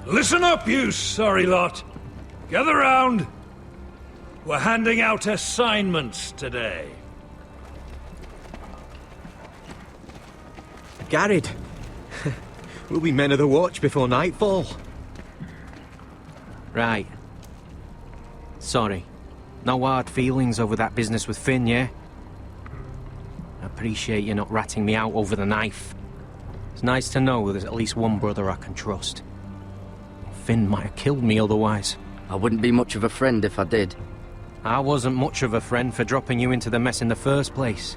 Listen up, you sorry lot. Gather round. We're handing out assignments today. Garrett, we'll be men of the watch before nightfall. Right. Sorry. No hard feelings over that business with Finn, yeah? I appreciate you not ratting me out over the knife. It's nice to know there's at least one brother I can trust. Finn might have killed me otherwise. I wouldn't be much of a friend if I did. I wasn't much of a friend for dropping you into the mess in the first place.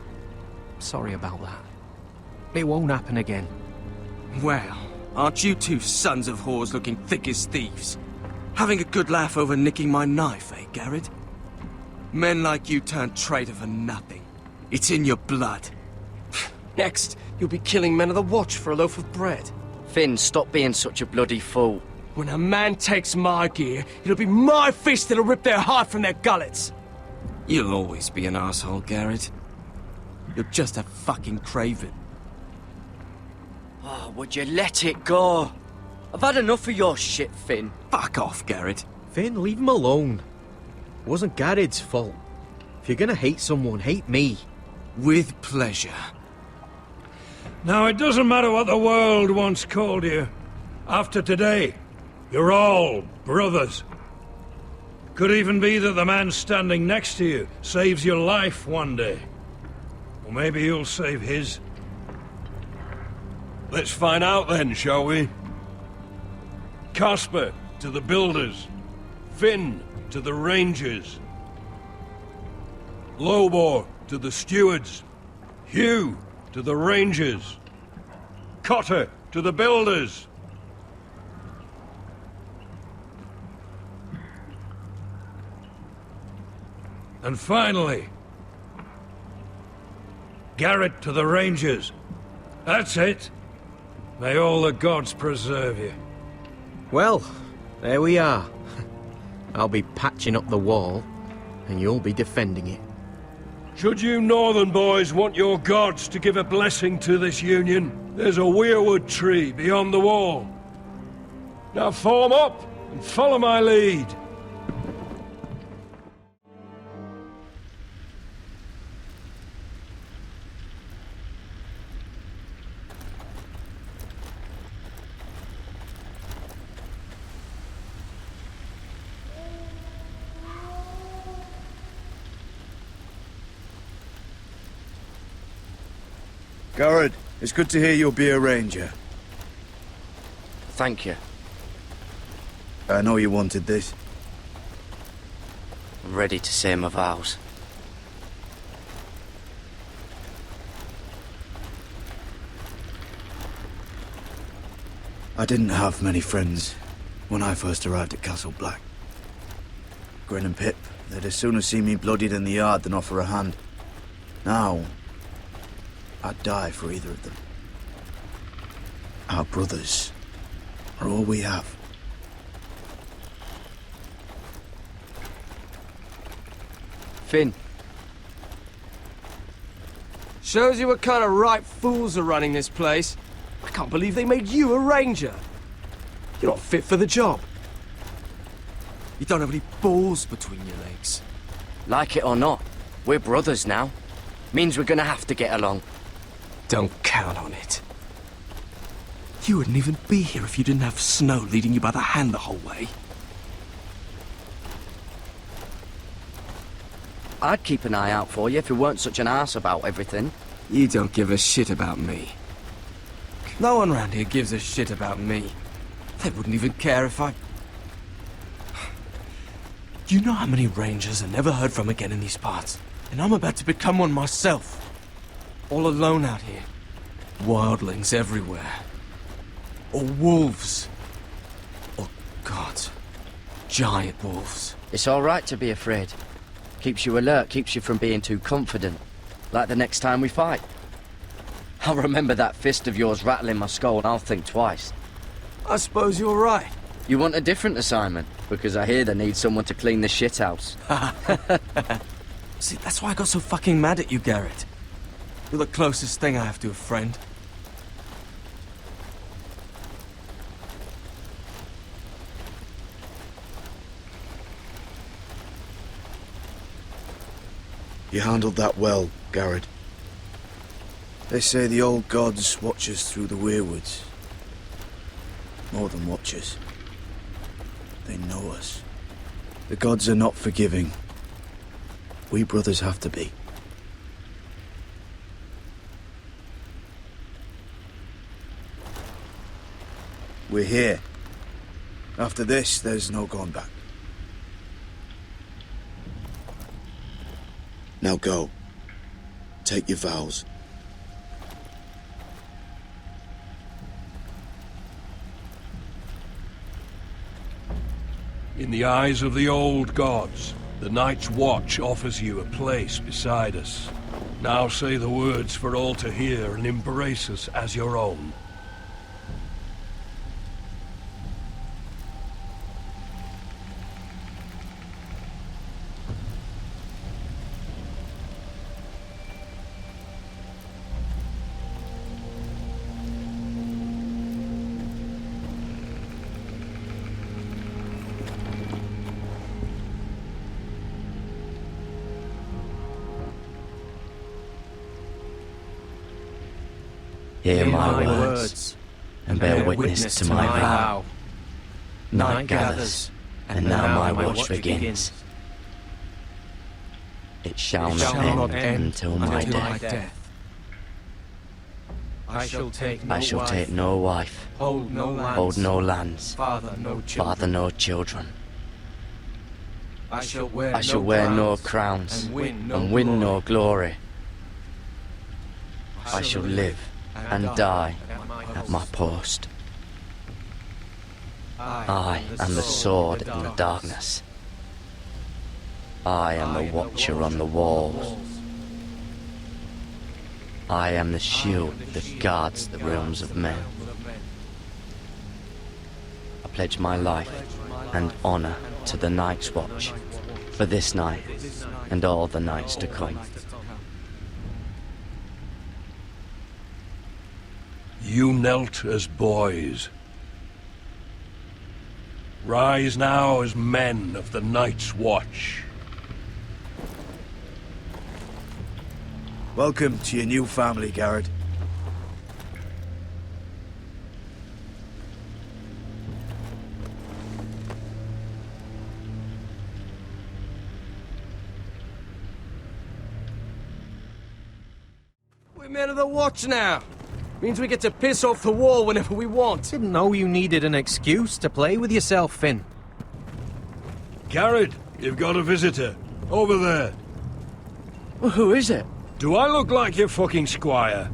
Sorry about that. It won't happen again. Well, aren't you two sons of whores looking thick as thieves? Having a good laugh over nicking my knife, eh, Garrett? Men like you turn traitor for nothing. It's in your blood. Next, you'll be killing men of the watch for a loaf of bread. Finn, stop being such a bloody fool. When a man takes my gear, it'll be my fist that'll rip their heart from their gullets. You'll always be an asshole, Garrett. You're just a fucking craven. Oh, would you let it go? I've had enough of your shit, Finn. Fuck off, Garrett. Finn, leave him alone. It wasn't Garrett's fault. If you're gonna hate someone, hate me. With pleasure. Now, it doesn't matter what the world once called you. After today, you're all brothers. Could even be that the man standing next to you saves your life one day. Or maybe you'll save his. Let's find out then, shall we? Casper to the builders. Finn to the rangers. Lobor to the stewards. Hugh to the rangers. Cotter to the builders. And finally, Garrett to the rangers. That's it. May all the gods preserve you. Well, there we are. I'll be patching up the wall, and you'll be defending it. Should you northern boys want your gods to give a blessing to this union, there's a weirwood tree beyond the wall. Now form up and follow my lead. Garrett, it's good to hear you'll be a ranger. Thank you. I know you wanted this. I'm ready to say my vows. I didn't have many friends when I first arrived at Castle Black. Grin and Pip, they'd as soon as see me bloodied in the yard than offer a hand. Now, I'd die for either of them. Our brothers are all we have. Finn. Shows you what kind of ripe fools are running this place. I can't believe they made you a ranger. You're not fit for the job. You don't have any balls between your legs. Like it or not, we're brothers now. Means we're gonna have to get along. Don't count on it. You wouldn't even be here if you didn't have Snow leading you by the hand the whole way. I'd keep an eye out for you if you weren't such an arse about everything. You don't give a shit about me. No one around here gives a shit about me. They wouldn't even care if I... Do you know how many rangers are never heard from again in these parts? And I'm about to become one myself. All alone out here. Wildlings everywhere. Or wolves. Or, God, giant wolves. It's all right to be afraid. Keeps you alert, keeps you from being too confident. Like the next time we fight. I'll remember that fist of yours rattling my skull and I'll think twice. I suppose you're right. You want a different assignment? Because I hear they need someone to clean the shithouse. See, that's why I got so fucking mad at you, Garrett. You're the closest thing I have to a friend. You handled that well, Garrett. They say the old gods watch us through the weirwoods. More than watch us. They know us. The gods are not forgiving. We brothers have to be. We're here. After this, there's no going back. Now go. Take your vows. In the eyes of the old gods, the Night's Watch offers you a place beside us. Now say the words for all to hear and embrace us as your own. Hear my words, and bear witness to my vow. Night gathers, and now my watch begins. It shall not end until my death. I shall take no wife, hold hold no lands, father no father no children. I shall wear no crowns, and win no glory. I shall live and die at my post. I am the sword in the darkness. I am the watcher on the walls. I am the shield that guards the realms of men. I pledge my life and honor to the Night's Watch for this night and all the nights to come. You knelt as boys. Rise now as men of the Night's Watch. Welcome to your new family, Garrett. We're men of the Watch now. Means we get to piss off the wall whenever we want. Didn't know you needed an excuse to play with yourself, Finn. Garrett, you've got a visitor. Over there. Well, who is it? Do I look like your fucking squire?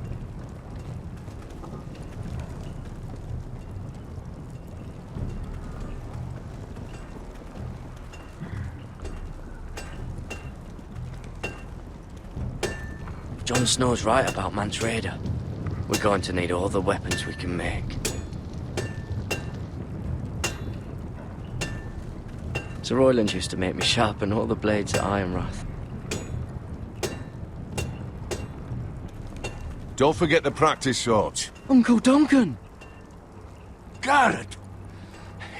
Jon Snow's right about Mance Rayder. We're going to need all the weapons we can make. Sir Royland used to make me sharpen all the blades at Ironrath. Don't forget the practice swords. Uncle Duncan! Garrett!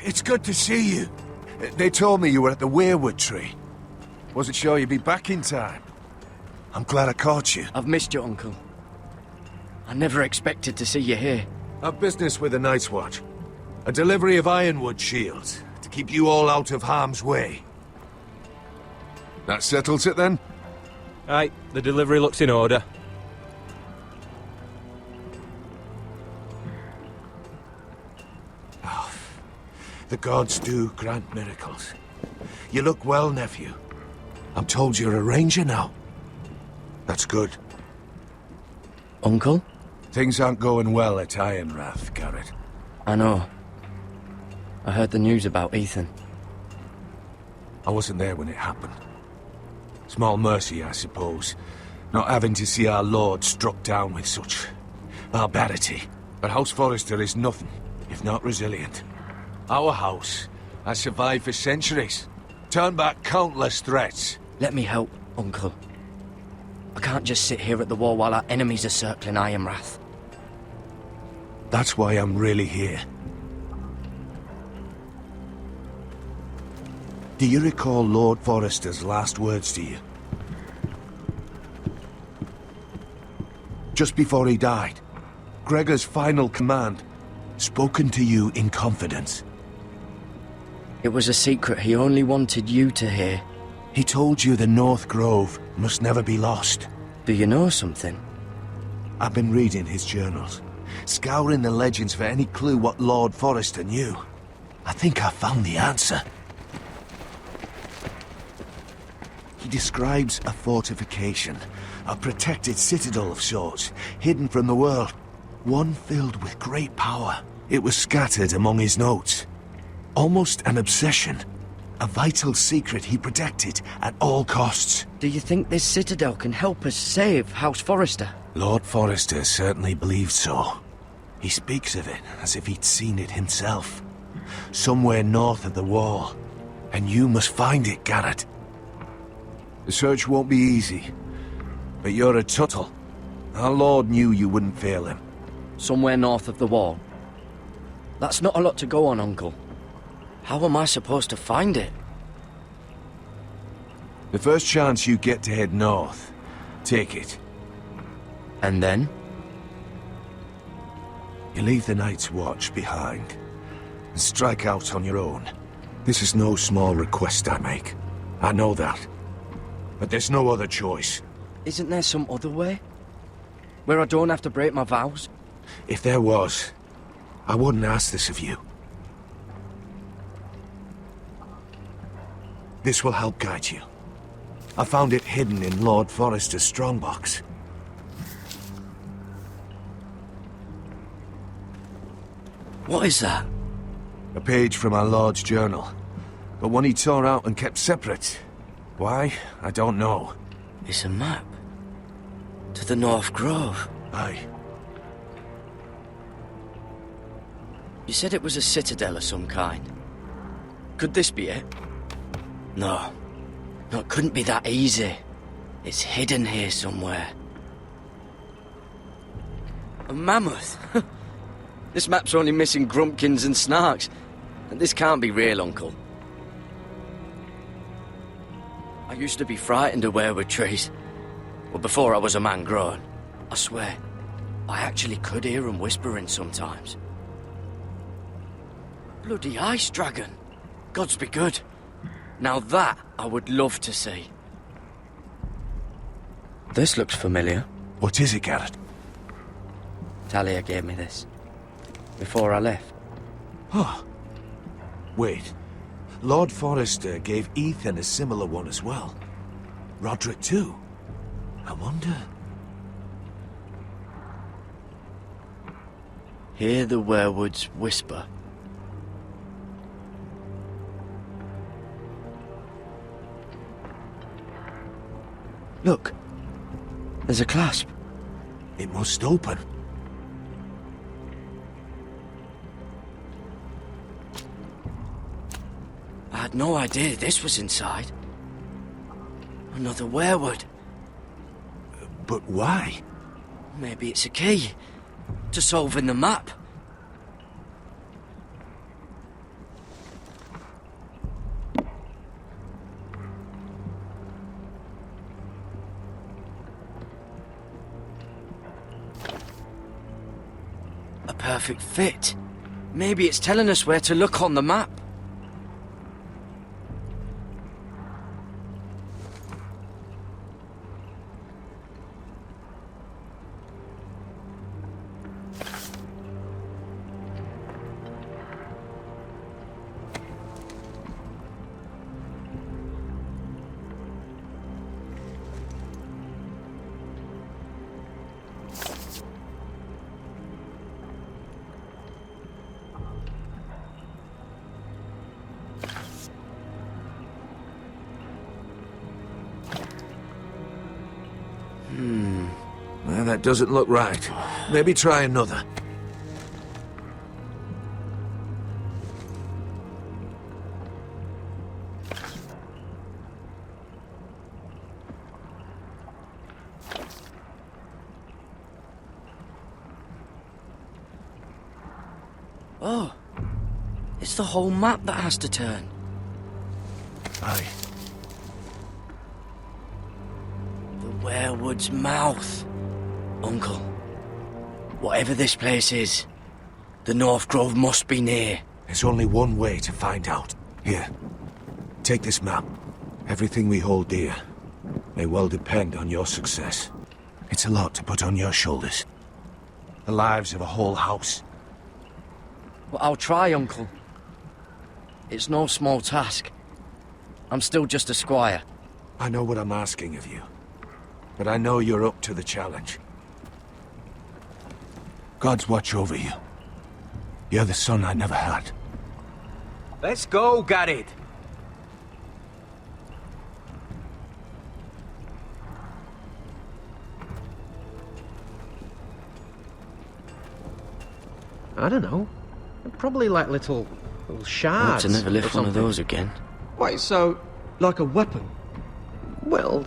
It's good to see you. They told me you were at the weirwood tree. Wasn't sure you'd be back in time. I'm glad I caught you. I've missed you, Uncle. I never expected to see you here. I've business with the Night's Watch. A delivery of ironwood shields to keep you all out of harm's way. That settles it then? Aye, the delivery looks in order. The gods do grant miracles. You look well, nephew. I'm told you're a ranger now. That's good. Uncle? Things aren't going well at Ironrath, Garrett. I know. I heard the news about Ethan. I wasn't there when it happened. Small mercy, I suppose, not having to see our lord struck down with such barbarity. But House Forrester is nothing if if not resilient. Our house has survived for centuries, turned back countless threats. Let me help, Uncle. I can't just sit here at the wall while our enemies are circling Ironrath. That's why I'm really here. Do you recall Lord Forrester's last words to you? Just before he died, Gregor's final command, spoken to you in confidence. It was a secret he only wanted you to hear. He told you the North Grove must never be lost. Do you know something? I've been reading his journals, scouring the legends for any clue what Lord Forrester knew. I think I found the answer. He describes a fortification, a protected citadel of sorts, hidden from the world, one filled with great power. It was scattered among his notes. Almost an obsession, a vital secret he protected at all costs. Do you think this citadel can help us save House Forrester? Lord Forrester certainly believed so. He speaks of it as if he'd seen it himself. Somewhere north of the wall. And you must find it, Garrett. The search won't be easy, but you're a Tuttle. Our Lord knew you wouldn't fail him. Somewhere north of the wall. That's not a lot to go on, Uncle. How am I supposed to find it? The first chance you get to head north, take it. And then? You leave the Night's Watch behind, and strike out on your own. This is no small request I make. I know that. But there's no other choice. Isn't there some other way? Where I don't have to break my vows? If there was, I wouldn't ask this of you. This will help guide you. I found it hidden in Lord Forrester's strongbox. What is that? A page from our Lord's journal, but one he tore out and kept separate. Why? I don't know. It's a map. To the North Grove. Aye. You said it was a citadel of some kind. Could this be it? No. No, it couldn't be that easy. It's hidden here somewhere. A mammoth? This map's only missing grumpkins and snarks. And this can't be real, Uncle. I used to be frightened of weirwood trees. Well, before I was a man grown. I swear, I actually could hear them whispering sometimes. Bloody ice dragon. Gods be good. Now that I would love to see. This looks familiar. What is it, Garrett? Talia gave me this. Before I left. Huh. Wait. Lord Forrester gave Ethan a similar one as well. Roderick too. I wonder... Hear the werewoods whisper. Look. There's a clasp. It must open. I had no idea this was inside. Another werewood. But why? Maybe it's a key to solving the map. A perfect fit. Maybe it's telling us where to look on the map. Well, that doesn't look right. Maybe try another. Oh, it's the whole map that has to turn. Aye. The Werewood's mouth. Uncle, whatever this place is, the North Grove must be near. There's only one way to find out. Here, take this map. Everything we hold dear may well depend on your success. It's a lot to put on your shoulders. The lives of a whole house. Well, I'll try, Uncle. It's no small task. I'm still just a squire. I know what I'm asking of you, but I know you're up to the challenge. God's watch over you. You're the son I never had. Let's go, Garrett. I don't know. Probably like little I'll shards. have to never lift or one of something. those again. Wait, so, like a weapon? Well,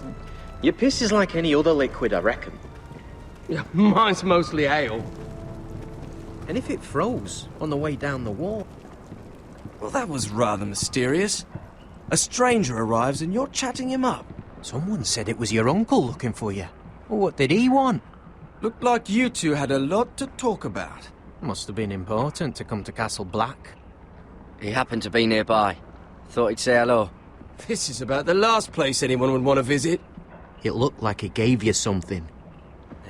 your piss is like any other liquid, I reckon. Yeah, mine's mostly ale. And if it froze on the way down the wall? Well, that was rather mysterious. A stranger arrives and you're chatting him up. Someone said it was your uncle looking for you. Well, what did he want? Looked like you two had a lot to talk about. Must have been important to come to Castle Black. He happened to be nearby. Thought he'd say hello. This is about the last place anyone would want to visit. It looked like he gave you something.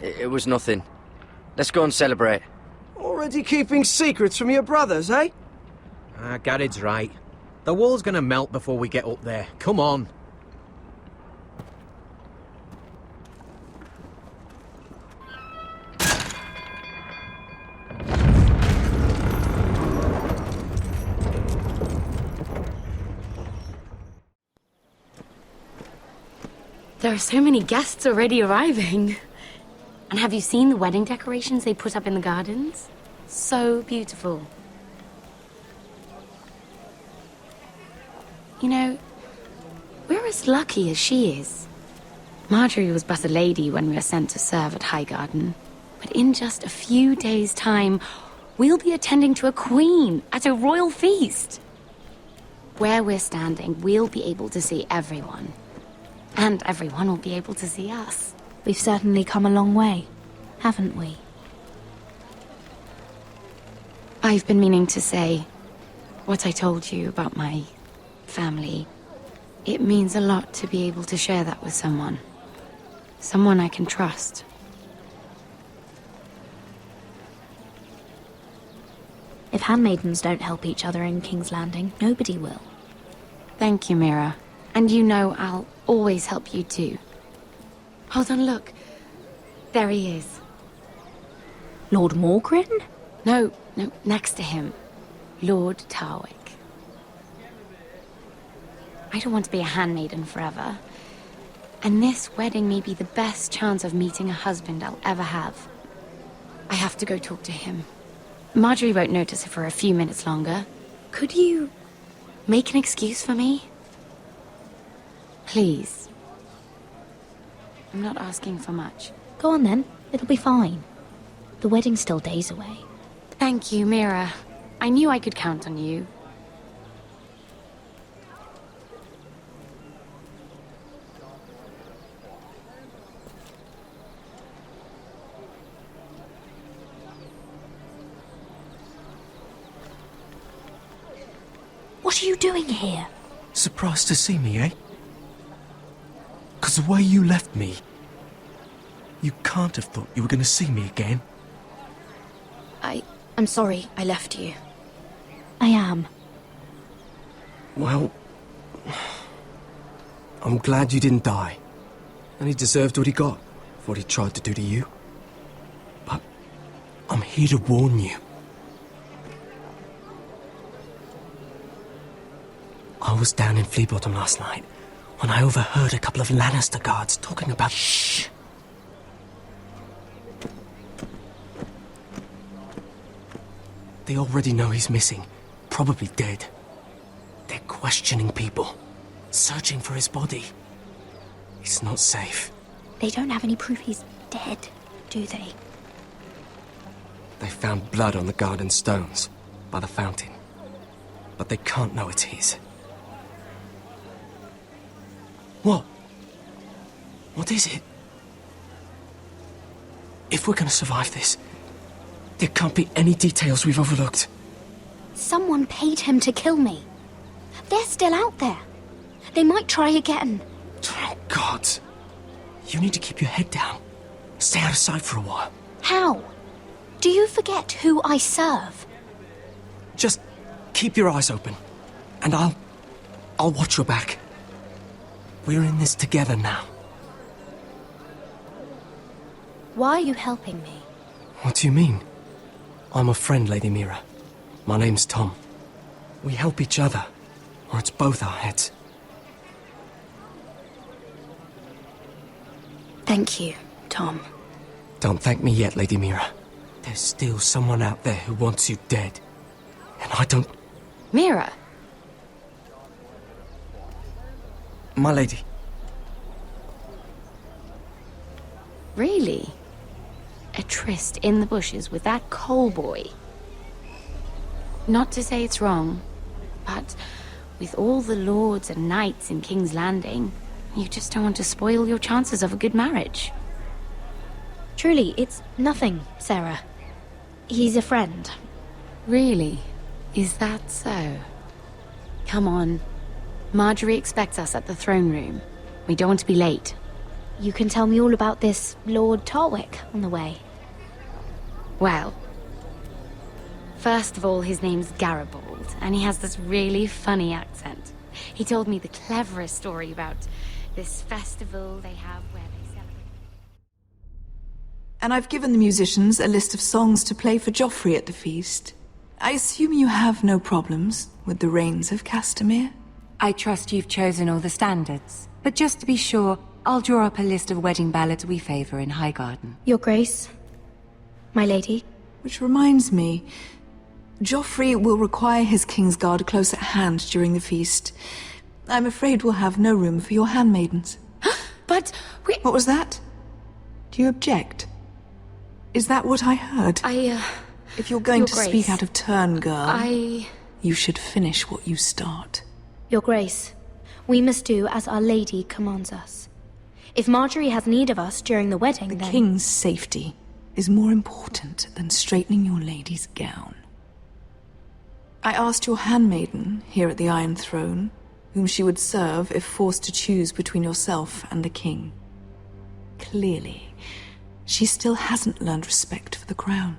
It was nothing. Let's go and celebrate. Already keeping secrets from your brothers, eh? Garrett's right. The wall's gonna melt before we get up there. Come on. There are so many guests already arriving. And have you seen the wedding decorations they put up in the gardens? So beautiful. You know, we're as lucky as she is. Marjorie was but a lady when we were sent to serve at Highgarden. But in just a few days' time, we'll be attending to a queen at a royal feast. Where we're standing, we'll be able to see everyone. And everyone will be able to see us. We've certainly come a long way, haven't we? I've been meaning to say what I told you about my family. It means a lot to be able to share that with someone. Someone I can trust. If handmaidens don't help each other in King's Landing, nobody will. Thank you, Mira. And you know I'll always help you too. Hold on, look. There he is. Lord Morgrin? No, next to him. Lord Tarwick. I don't want to be a handmaiden forever. And this wedding may be the best chance of meeting a husband I'll ever have. I have to go talk to him. Marjorie won't notice it for a few minutes longer. Could you make an excuse for me? Please. I'm not asking for much. Go on then, it'll be fine. The wedding's still days away. Thank you, Mira. I knew I could count on you. What are you doing here? Surprised to see me, eh? 'Cause the way you left me, you can't have thought you were gonna see me again. I'm sorry I left you. I am. Well, I'm glad you didn't die. And he deserved what he got for what he tried to do to you. But I'm here to warn you. I was down in Fleabottom last night when I overheard a couple of Lannister guards talking about... Shh! They already know he's missing, probably dead. They're questioning people, searching for his body. It's not safe. They don't have any proof he's dead, do they? They found blood on the garden stones. by the fountain. But they can't know it's his. What? What is it? If we're gonna survive this, there can't be any details we've overlooked. Someone paid him to kill me. They're still out there. They might try again. Oh, God. You need to keep your head down. Stay out of sight for a while. How? Do you forget who I serve? Just keep your eyes open. And I'll watch your back. We're in this together now. Why are you helping me? What do you mean? I'm a friend, Lady Mira. My name's Tom. We help each other, or it's both our heads. Thank you, Tom. Don't thank me yet, Lady Mira. There's still someone out there who wants you dead. And I don't... Mira! My lady. Really? A tryst in the bushes with that coal boy? Not to say it's wrong, but with all the lords and knights in King's Landing, you just don't want to spoil your chances of a good marriage. Truly, it's nothing, Sarah. He's a friend. Really? Is that so? Come on. Marjorie expects us at the throne room. We don't want to be late. You can tell me all about this Lord Tarwick on the way. Well, first of all, his name's Garibald, and he has this really funny accent. He told me the cleverest story about this festival they have where they celebrate... And I've given the musicians a list of songs to play for Joffrey at the feast. I assume you have no problems with the Rains of Castamere? I trust you've chosen all the standards. But just to be sure, I'll draw up a list of wedding ballads we favor in Highgarden. Your Grace, my lady. Which reminds me, Joffrey will require his Kingsguard close at hand during the feast. I'm afraid we'll have no room for your handmaidens. But we... What was that? Do you object? Is that what I heard? If you're going to speak out of turn, girl, you should finish what you start. Your Grace, we must do as Our Lady commands us. If Marjorie has need of us during the wedding, The King's safety is more important than straightening your lady's gown. I asked your handmaiden here at the Iron Throne whom she would serve if forced to choose between yourself and the King. Clearly, she still hasn't learned respect for the crown.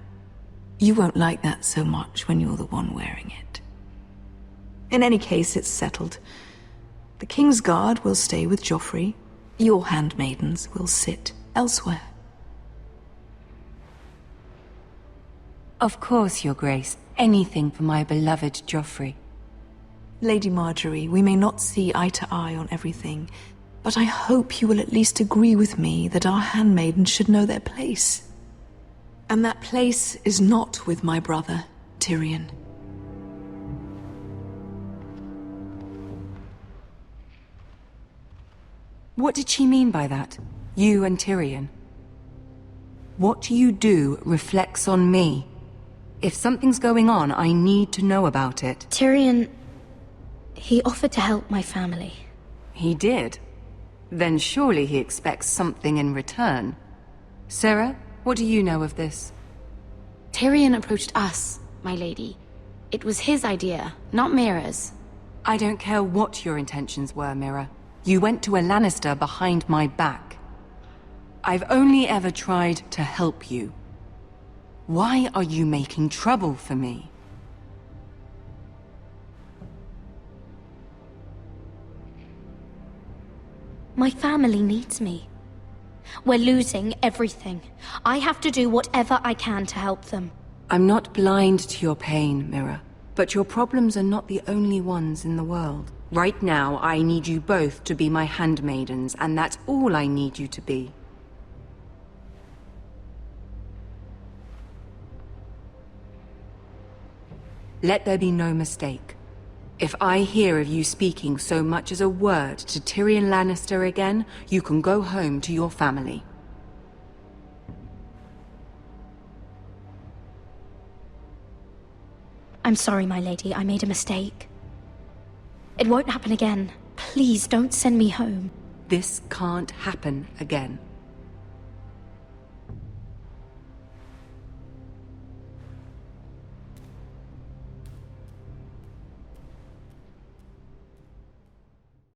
You won't like that so much when you're the one wearing it. In any case, it's settled. The Kingsguard will stay with Joffrey. Your handmaidens will sit elsewhere. Of course, Your Grace. Anything for my beloved Joffrey. Lady Marjorie, we may not see eye to eye on everything, but I hope you will at least agree with me that our handmaidens should know their place. And that place is not with my brother, Tyrion. What did she mean by that? You and Tyrion? What you do reflects on me. If something's going on, I need to know about it. Tyrion... he offered to help my family. He did? Then surely he expects something in return. Sarah, what do you know of this? Tyrion approached us, my lady. It was his idea, not Mira's. I don't care what your intentions were, Mira. You went to a Lannister behind my back. I've only ever tried to help you. Why are you making trouble for me? My family needs me. We're losing everything. I have to do whatever I can to help them. I'm not blind to your pain, Mira. But your problems are not the only ones in the world. Right now, I need you both to be my handmaidens, and that's all I need you to be. Let there be no mistake. If I hear of you speaking so much as a word to Tyrion Lannister again, you can go home to your family. I'm sorry, my lady. I made a mistake. It won't happen again. Please don't send me home. This can't happen again.